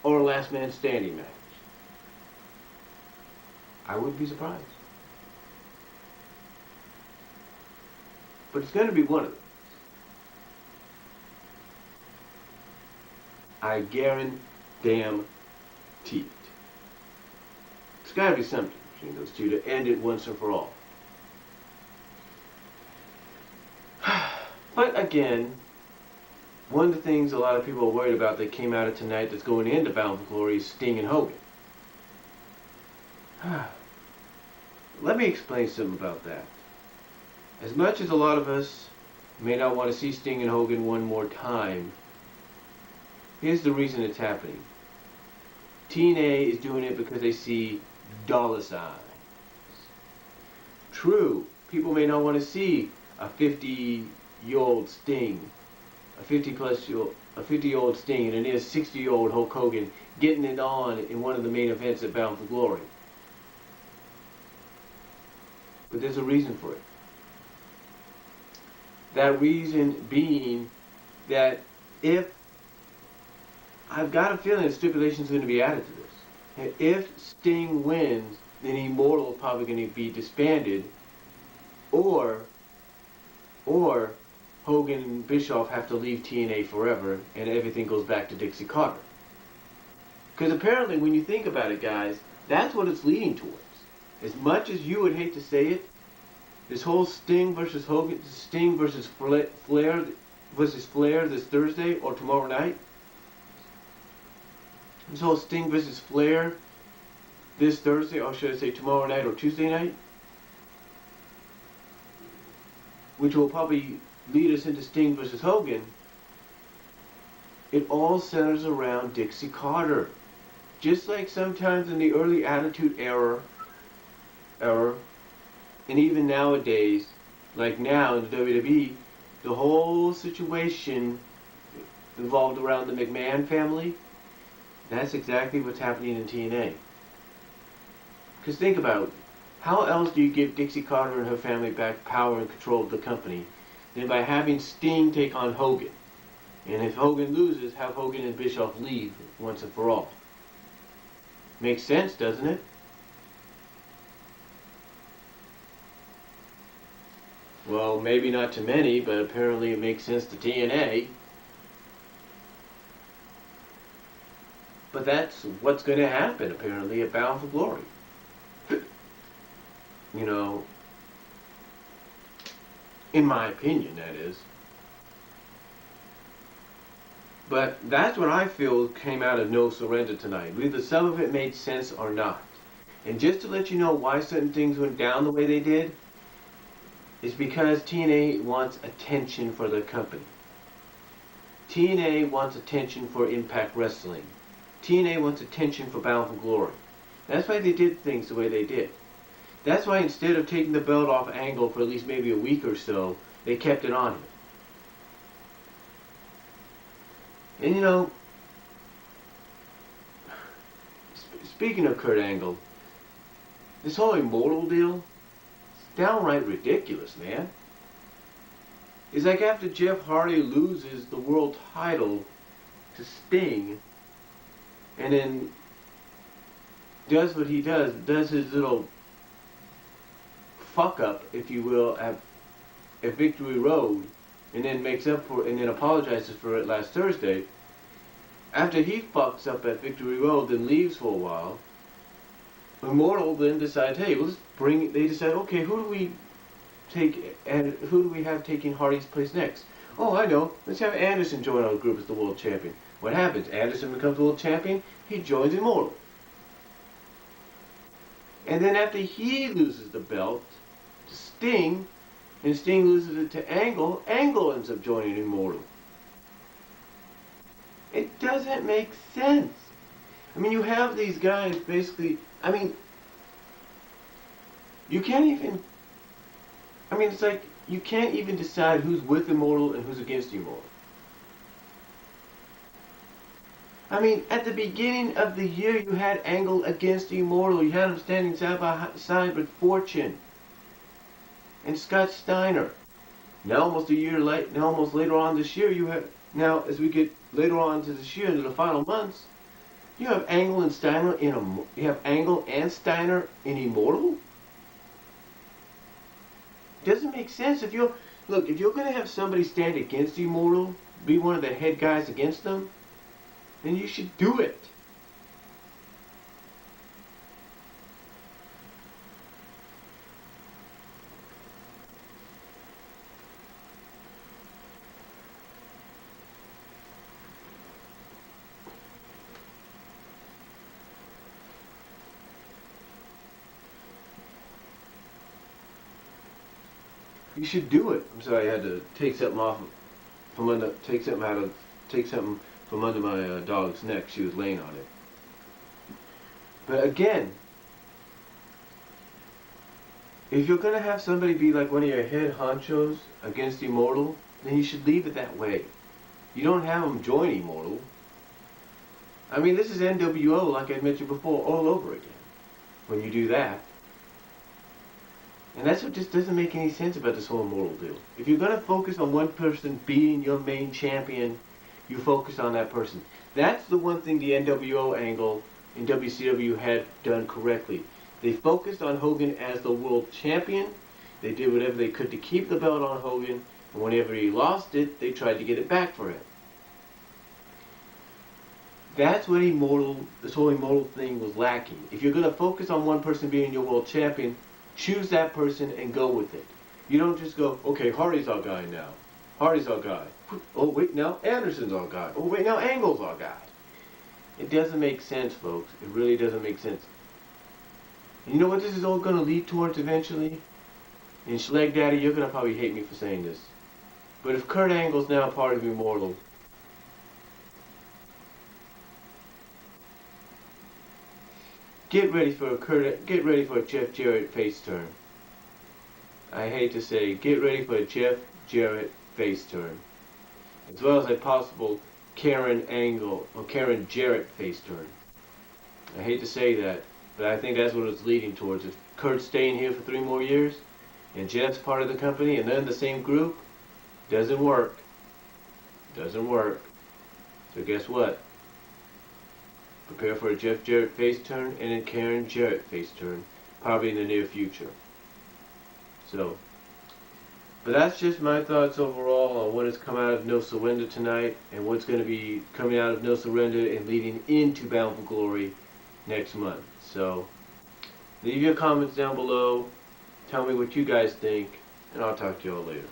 or a last man standing match. I wouldn't be surprised. But it's going to be one of them. I guarantee it. It's got to be something between those two to end it once and for all. But again, one of the things a lot of people are worried about that came out of tonight that's going into Bound for Glory is Sting and Hogan. Let me explain something about that. As much as a lot of us may not want to see Sting and Hogan one more time, here's the reason it's happening. TNA is doing it because they see dollar signs. True, people may not want to see a 50-year-old Sting, a 50-year-old Sting, and a near 60-year-old Hulk Hogan getting it on in one of the main events at Bound for Glory. But there's a reason for it. That reason being that if I've got a feeling a stipulation is going to be added to this. If Sting wins, then Immortal is probably going to be disbanded, or Hogan and Bischoff have to leave TNA forever, and everything goes back to Dixie Carter. Because apparently, when you think about it, guys, that's what it's leading towards. As much as you would hate to say it, this whole Sting versus Hogan, Sting versus Flair this Thursday or tomorrow night. This whole Sting versus Flair this Thursday, or should I say tomorrow night or Tuesday night, which will probably lead us into Sting versus Hogan, it all centers around Dixie Carter. Just like sometimes in the early Attitude Era, and even nowadays, like now in the WWE, the whole situation revolved around the McMahon family. That's exactly what's happening in TNA. Because think about it. How else do you give Dixie Carter and her family back power and control of the company than by having Sting take on Hogan? And if Hogan loses, have Hogan and Bischoff leave once and for all. Makes sense, doesn't it? Well, maybe not to many, but apparently it makes sense to TNA. But that's what's going to happen, apparently, at Bound for Glory. You know, in my opinion, that is. But that's what I feel came out of No Surrender tonight. Either some of it made sense or not. And just to let you know why certain things went down the way they did, is because TNA wants attention for their company. TNA wants attention for Impact Wrestling. TNA wants attention for Bound for Glory. That's why they did things the way they did. That's why instead of taking the belt off Angle for at least maybe a week or so, they kept it on him. And you know, speaking of Kurt Angle, this whole Immortal deal, it's downright ridiculous, man. It's like after Jeff Hardy loses the world title to Sting, and then does what he does his little fuck up, if you will, at Victory Road, and then makes up for it, and then apologizes for it last Thursday. After he fucks up at Victory Road, then leaves for a while, Immortal then decides, hey, they decide, okay, who do we have taking Hardy's place next? Oh, I know, let's have Anderson join our group as the world champion. What happens? Anderson becomes world champion, he joins Immortal. And then after he loses the belt to Sting, and Sting loses it to Angle, Angle ends up joining Immortal. It doesn't make sense. I mean, you have these guys basically, I mean, you can't even, I mean, it's like, you can't even decide who's with Immortal and who's against Immortal. I mean, at the beginning of the year, you had Angle against Immortal. You had them standing side by side with Fortune and Scott Steiner. Now, almost later on this year, you have, now as we get later on to this year, into the final months, You have Angle and Steiner you have Angle and Steiner in Immortal? Doesn't make sense. If you're gonna have somebody stand against Immortal, be one of the head guys against them, then you should do it. You should do it. I'm sorry, I had to take something off from under, take something from under my dog's neck. She was laying on it. But again, if you're gonna have somebody be like one of your head honchos against Immortal, then you should leave it that way. You don't have them join Immortal. I mean, this is NWO, like I mentioned before, all over again. When you do that. And that's what just doesn't make any sense about this whole Immortal deal. If you're going to focus on one person being your main champion, you focus on that person. That's the one thing the NWO angle in WCW had done correctly. They focused on Hogan as the world champion. They did whatever they could to keep the belt on Hogan. And whenever he lost it, they tried to get it back for him. That's what this whole Immortal thing was lacking. If you're going to focus on one person being your world champion, choose that person and go with it. You don't just go, okay, Hardy's our guy now. Hardy's our guy. Oh, wait, now Anderson's our guy. Oh, wait, now Angle's our guy. It doesn't make sense, folks. It really doesn't make sense. And you know what this is all going to lead towards eventually? And Schleg Daddy, you're going to probably hate me for saying this. But if Kurt Angle's now part of Immortal, get ready for a Jeff Jarrett face turn. I hate to say, get ready for a Jeff Jarrett face turn, as well as a possible Karen Angle or Karen Jarrett face turn. I hate to say that, but I think that's what it's leading towards. If Kurt's staying here for 3 more years, and Jeff's part of the company, and they're in the same group, doesn't work. Doesn't work. So guess what? Prepare for a Jeff Jarrett face turn and a Karen Jarrett face turn, probably in the near future. So, but that's just my thoughts overall on what has come out of No Surrender tonight and what's going to be coming out of No Surrender and leading into Bound for Glory next month. So, leave your comments down below. Tell me what you guys think, and I'll talk to y'all later.